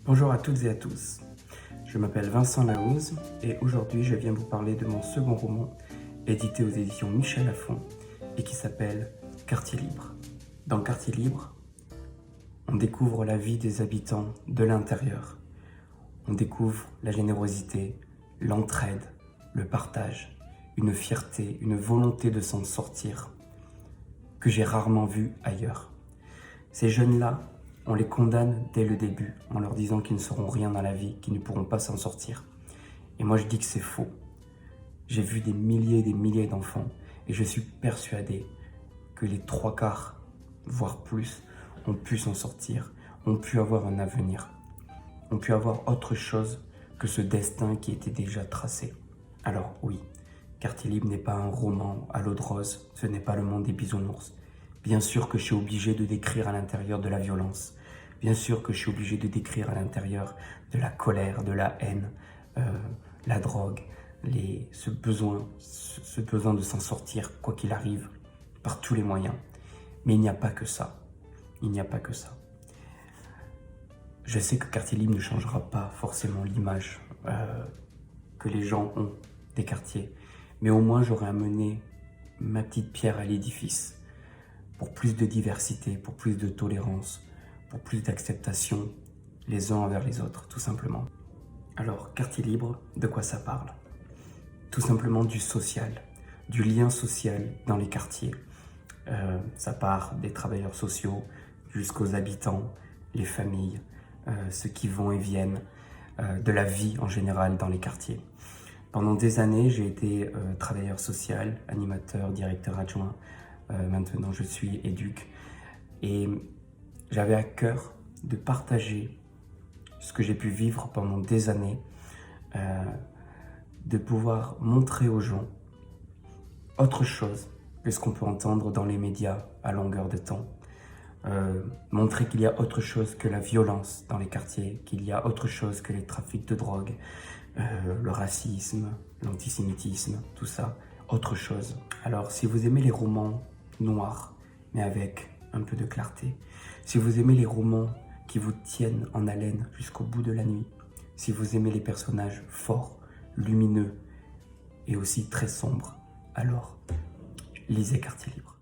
Bonjour à toutes et à tous, je m'appelle Vincent Laouze et aujourd'hui je viens vous parler de mon second roman édité aux éditions Michel Lafon et qui s'appelle Quartier Libre. Dans Quartier Libre, on découvre la vie des habitants de l'intérieur. On découvre la générosité, l'entraide, le partage, une fierté, une volonté de s'en sortir que j'ai rarement vue ailleurs. Ces jeunes-là, on les condamne dès le début en leur disant qu'ils ne seront rien dans la vie, qu'ils ne pourront pas s'en sortir. Et moi je dis que c'est faux. J'ai vu des milliers et des milliers d'enfants et je suis persuadé que les 3/4, voire plus, ont pu s'en sortir, ont pu avoir un avenir, ont pu avoir autre chose que ce destin qui était déjà tracé. Alors oui, Quartier Libre n'est pas un roman à l'eau de rose, ce n'est pas le monde des bisounours. Bien sûr que je suis obligé de décrire à l'intérieur de la violence. Bien sûr que je suis obligé de décrire à l'intérieur de la colère, de la haine, la drogue, ce besoin de s'en sortir, quoi qu'il arrive, par tous les moyens. Mais il n'y a pas que ça. Il n'y a pas que ça. Je sais que Quartier Libre ne changera pas forcément l'image que les gens ont des quartiers. Mais au moins, j'aurais amené ma petite pierre à l'édifice pour plus de diversité, pour plus de tolérance, pour plus d'acceptation les uns envers les autres, tout simplement. Alors, Quartier Libre, de quoi ça parle? Tout simplement du social, du lien social dans les quartiers. Ça part des travailleurs sociaux jusqu'aux habitants, les familles, ceux qui vont et viennent, de la vie en général dans les quartiers. Pendant des années, j'ai été travailleur social, animateur, directeur adjoint. Maintenant, je suis éduc. Et j'avais à cœur de partager ce que j'ai pu vivre pendant des années, de pouvoir montrer aux gens autre chose que ce qu'on peut entendre dans les médias à longueur de temps. Montrer qu'il y a autre chose que la violence dans les quartiers, qu'il y a autre chose que les trafics de drogue, le racisme, l'antisémitisme, tout ça, autre chose. Alors, si vous aimez les romans noirs, mais avec un peu de clarté, si vous aimez les romans qui vous tiennent en haleine jusqu'au bout de la nuit, si vous aimez les personnages forts, lumineux et aussi très sombres, alors lisez Quartier Libre.